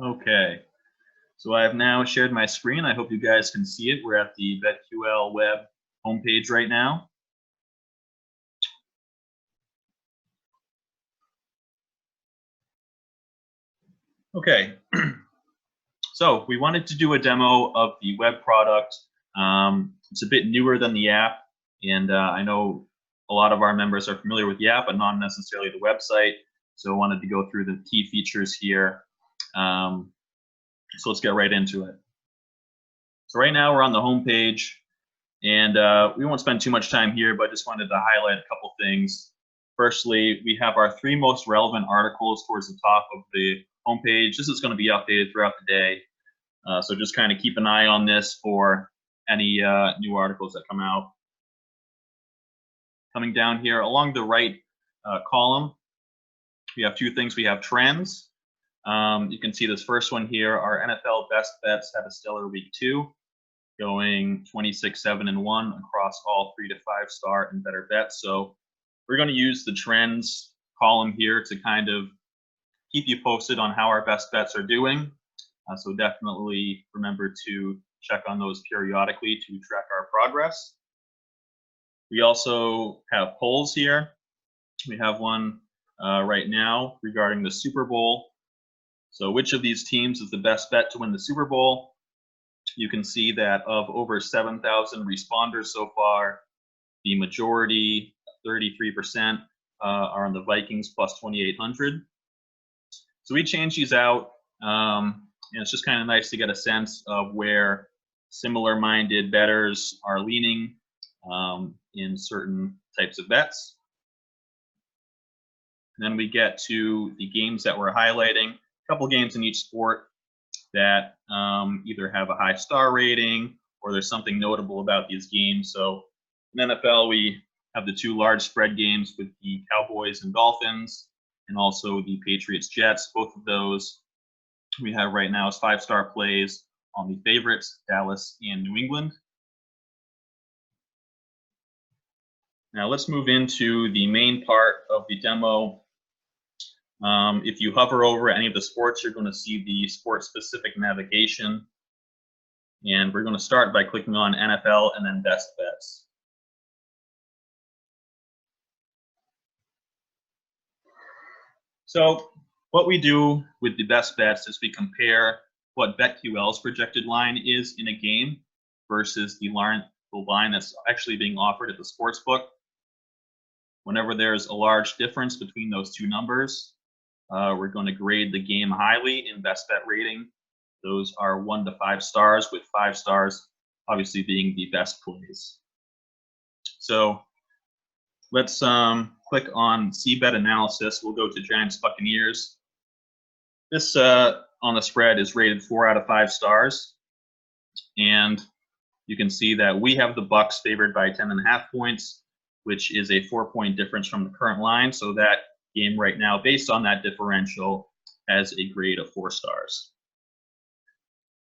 Okay, so I have now shared my screen. I hope you guys can see it. We're at the BetQL web homepage right now. Okay, so we wanted to do a demo of the web product. It's a bit newer than the app, and I know a lot of our members are familiar with the app, but not necessarily the website. So I wanted to go through the key features here. So let's get right into it. So right now we're on the home page, and we won't spend too much time here, but just wanted to highlight a couple things. Firstly, we have our 3 most relevant articles towards the top of the homepage. This is going to be updated throughout the day, so just kind of keep an eye on this for any new articles that come out. Coming down here along the right column, we have 2 things. We have trends. You can see this first one here. Our NFL best bets had a stellar week 2, going 26-7-1 across all 3 to 5 star and better bets. So we're going to use the trends column here to kind of keep you posted on how our best bets are doing. So definitely remember to check on those periodically to track our progress. We also have polls here. We have one right now regarding the Super Bowl. So which of these teams is the best bet to win the Super Bowl? You can see that of over 7,000 responders so far, the majority, 33%, are on the Vikings plus 2,800. So we changed these out, and it's just kind of nice to get a sense of where similar-minded bettors are leaning in certain types of bets. And then we get to the games that we're highlighting, a couple games in each sport that either have a high star rating or there's something notable about these games. So in NFL, we have the 2 large spread games with the Cowboys and Dolphins, and also the Patriots Jets. Both of those we have right now as 5-star plays on the favorites, Dallas and New England. Now let's move into the main part of the demo. If you hover over any of the sports, you're going to see the sport-specific navigation. And we're going to start by clicking on NFL and then best bets. So what we do with the best bets is we compare what BetQL's projected line is in a game versus the line that's actually being offered at the sportsbook. Whenever there's a large difference between those 2 numbers, we're going to grade the game highly in best bet rating. Those are 1 to 5 stars, with 5 stars obviously being the best plays. So let's click on see bet analysis. We'll go to Giants Buccaneers. This on the spread is rated 4 out of 5 stars. And you can see that we have the Bucs favored by 10.5 points, which is a 4-point difference from the current line. So that game right now, based on that differential, has a grade of 4 stars.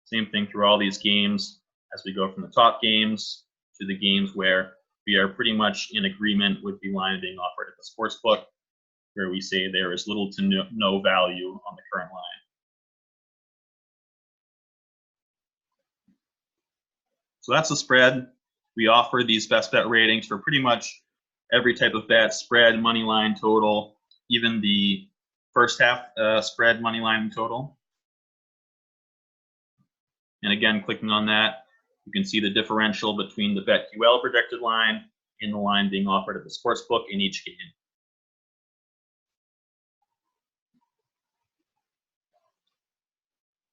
Same thing through all these games as we go from the top games to the games where we are pretty much in agreement with the line being offered at the sportsbook, where we say there is little to no value on the current line. So that's the spread. We offer these best bet ratings for pretty much every type of bet: spread, money line, total, even the first half spread, money line, total. And again, clicking on that, you can see the differential between the BetQL projected line and the line being offered at the sportsbook in each game.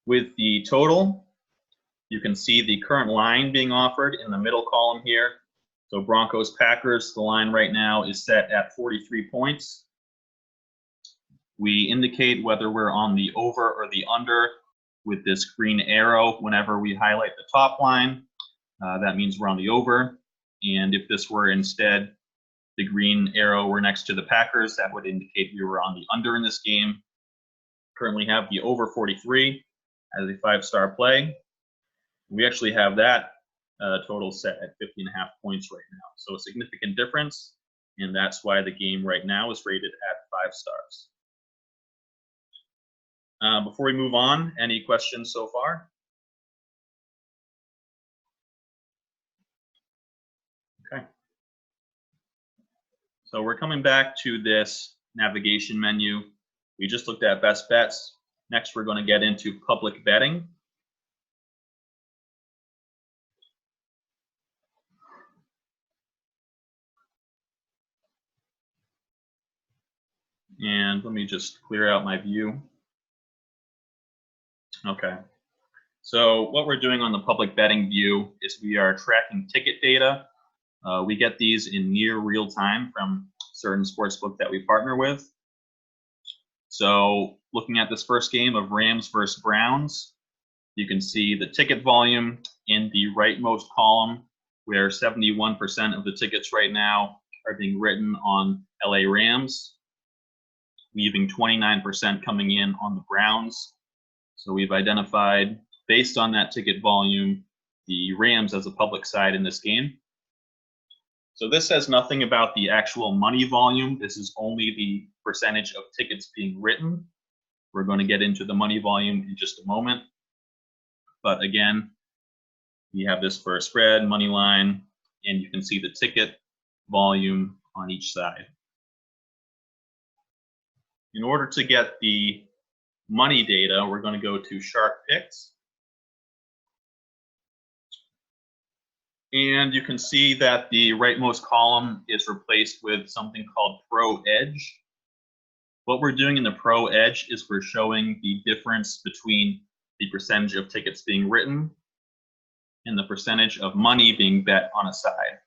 With the total, you can see the current line being offered in the middle column here. So Broncos Packers, the line right now is set at 43 points. We indicate whether we're on the over or the under with this green arrow whenever we highlight the top line. That means we're on the over. And if this were instead the green arrow were next to the Packers, that would indicate we were on the under in this game. Currently have the over 43 as a 5-star play. We actually have that total set at 50.5 points right now. So a significant difference, and that's why the game right now is rated at 5 stars. Before we move on, any questions so far? Okay. So we're coming back to this navigation menu. We just looked at best bets. Next, we're going to get into public betting. And let me just clear out my view. Okay. So what we're doing on the public betting view is we are tracking ticket data. We get these in near real time from certain sportsbook that we partner with. So looking at this first game of Rams versus Browns, you can see the ticket volume in the rightmost column, where 71% of the tickets right now are being written on LA Rams, leaving 29% coming in on the Browns. So we've identified, based on that ticket volume, the Rams as a public side in this game. So this says nothing about the actual money volume. This is only the percentage of tickets being written. We're going to get into the money volume in just a moment. But again, we have this for a spread, money line, and you can see the ticket volume on each side. In order to get the money data, we're going to go to Sharp Picks. And you can see that the rightmost column is replaced with something called Pro Edge. What we're doing in the Pro Edge is we're showing the difference between the percentage of tickets being written and the percentage of money being bet on a side.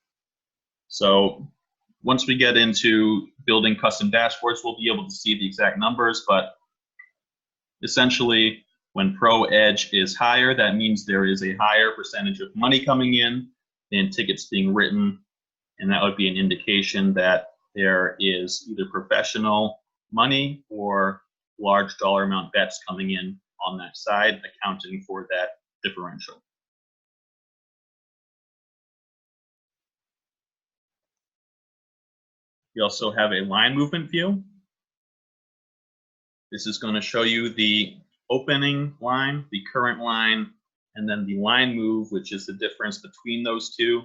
So once we get into building custom dashboards, we'll be able to see the exact numbers, but essentially when Pro Edge is higher, that means there is a higher percentage of money coming in than tickets being written, and that would be an indication that there is either professional money or large dollar amount bets coming in on that side, accounting for that differential. We also have a line movement view. This is going to show you the opening line, the current line, and then the line move, which is the difference between those two.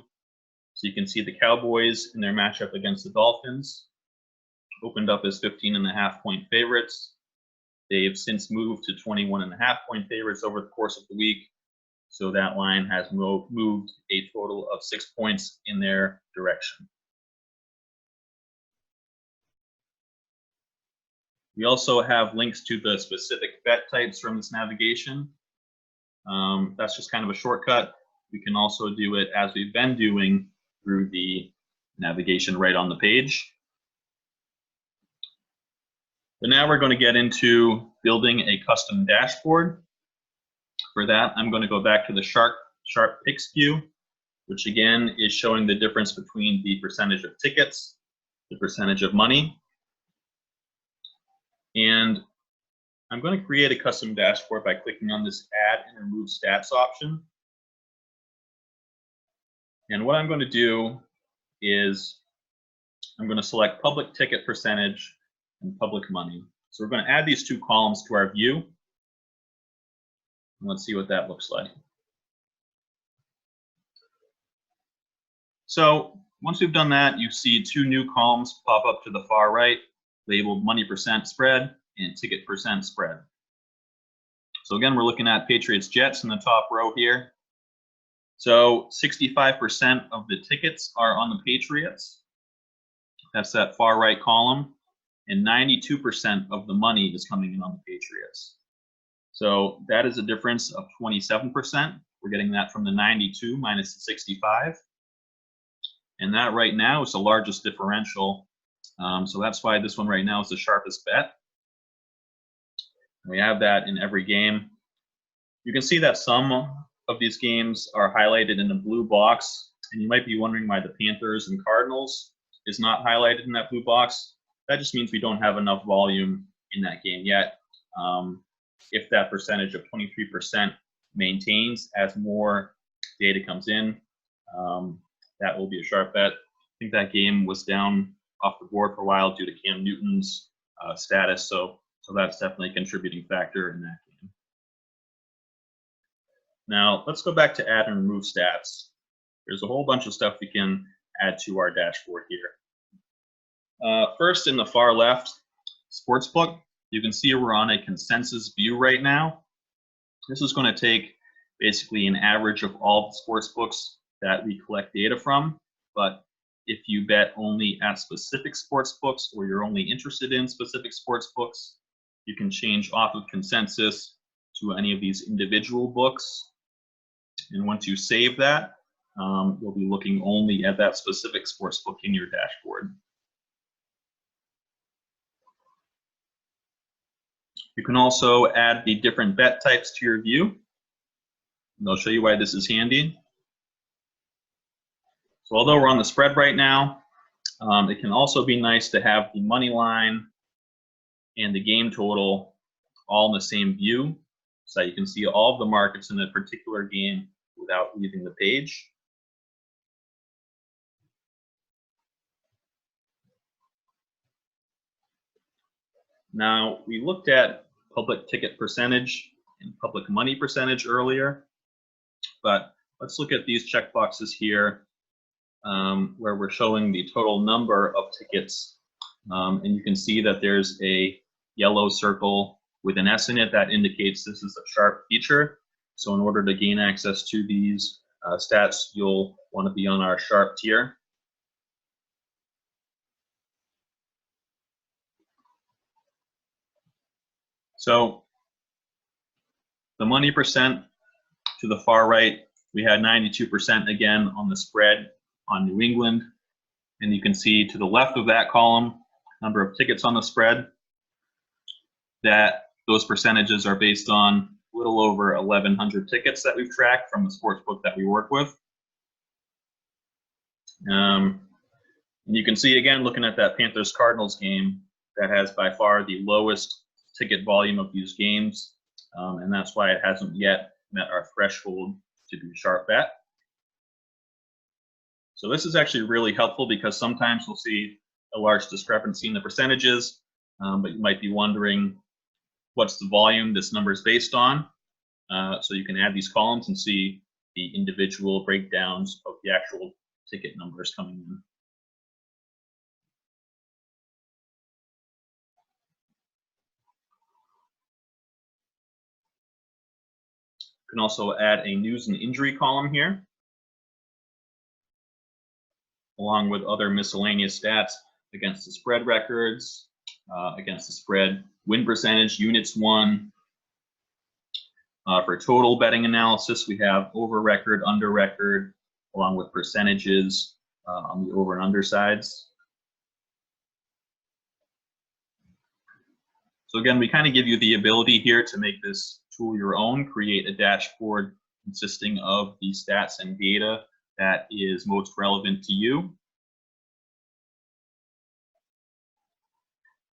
So you can see the Cowboys in their matchup against the Dolphins opened up as 15.5-point favorites. They've since moved to 21.5-point favorites over the course of the week. So that line has moved a total of 6 points in their direction. We also have links to the specific bet types from this navigation. That's just kind of a shortcut. We can also do it as we've been doing through the navigation right on the page. But now we're going to get into building a custom dashboard. For that, I'm going to go back to the Sharp Picks view, which again is showing the difference between the percentage of tickets, the percentage of money. And I'm going to create a custom dashboard by clicking on this Add and Remove Stats option. And what I'm going to do is I'm going to select public ticket percentage and public money. So we're going to add these two columns to our view. And let's see what that looks like. So once we've done that, you see two new columns pop up to the far right, labeled money percent spread and ticket percent spread. So again, we're looking at Patriots Jets in the top row here. So 65% of the tickets are on the Patriots. That's that far right column. And 92% of the money is coming in on the Patriots. So that is a difference of 27%. We're getting that from the 92 minus the 65. And that right now is the largest differential. So that's why this one right now is the sharpest bet. We have that in every game. You can see that some of these games are highlighted in the blue box, and you might be wondering why the Panthers and Cardinals is not highlighted in that blue box. That just means we don't have enough volume in that game yet. If that percentage of 23% maintains as more data comes in, that will be a sharp bet. I think that game was down off the board for a while due to Cam Newton's status, so So that's definitely a contributing factor in that game. Now let's go back to add and remove stats. There's a whole bunch of stuff we can add to our dashboard here. First, in the far left, Sportsbook, you can see we're on a consensus view right now. This is going to take basically an average of all the sports books that we collect data from. But if you bet only at specific sports books, or you're only interested in specific sports books, you can change off of consensus to any of these individual books. And once you save that, you'll be looking only at that specific sports book in your dashboard. You can also add the different bet types to your view. And I'll show you why this is handy. So although we're on the spread right now, it can also be nice to have the money line and the game total all in the same view, so that you can see all of the markets in a particular game without leaving the page. Now, we looked at public ticket percentage and public money percentage earlier, but let's look at these checkboxes here where we're showing the total number of tickets. And you can see that there's a yellow circle with an S in it that indicates this is a sharp feature. So in order to gain access to these stats, you'll want to be on our sharp tier. So the money percent to the far right, we had 92% again on the spread on New England. And you can see to the left of that column, number of tickets on the spread, that those percentages are based on a little over 1,100 tickets that we've tracked from the sportsbook that we work with. And you can see again, looking at that Panthers-Cardinals game, that has by far the lowest ticket volume of these games, and that's why it hasn't yet met our threshold to be a sharp bet. So this is actually really helpful because sometimes we'll see a large discrepancy in the percentages, but you might be wondering what's the volume this number is based on. So you can add these columns and see the individual breakdowns of the actual ticket numbers coming in. You can also add a news and injury column here, along with other miscellaneous stats against the spread records, against the spread win percentage, units won. For total betting analysis, we have over record, under record, along with percentages on the over and under sides. So again, we kind of give you the ability here to make this tool your own, create a dashboard consisting of the stats and data that is most relevant to you.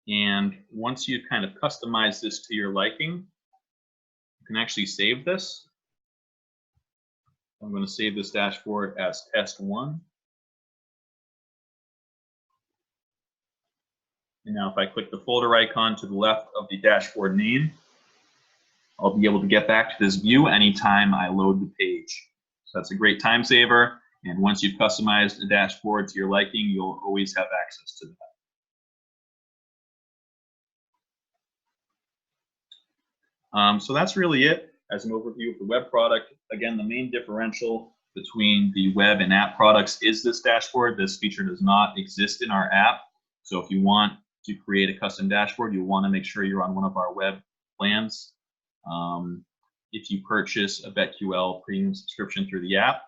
And once you've kind of customized this to your liking, you can actually save this. I'm going to save this dashboard as test 1. And now if I click the folder icon to the left of the dashboard name, I'll be able to get back to this view anytime I load the page. So that's a great time saver. And once you've customized a dashboard to your liking, you'll always have access to that. So that's really it as an overview of the web product. Again, the main differential between the web and app products is this dashboard. This feature does not exist in our app. So if you want to create a custom dashboard, you'll want to make sure you're on one of our web plans. If you purchase a BetQL premium subscription through the app,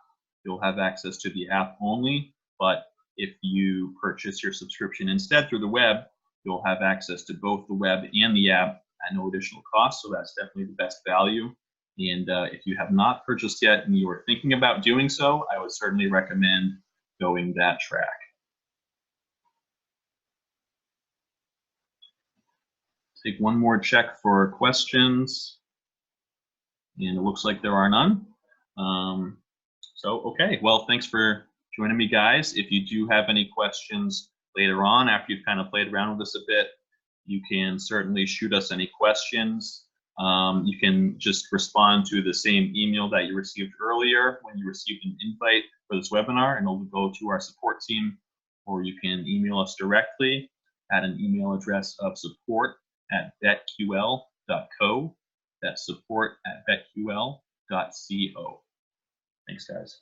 you'll have access to the app only. But if you purchase your subscription instead through the web, you'll have access to both the web and the app at no additional cost. So that's definitely the best value. And if you have not purchased yet and you are thinking about doing so, I would certainly recommend going that track. Take one more check for questions. And it looks like there are none. Okay, well, thanks for joining me, guys. If you do have any questions later on, after you've kind of played around with this a bit, You can certainly shoot us any questions. You can just respond to the same email that you received earlier when you received an invite for this webinar, and it'll go to our support team, or you can email us directly at an email address of support@betql.co. That's support@betql.co. Thanks, guys.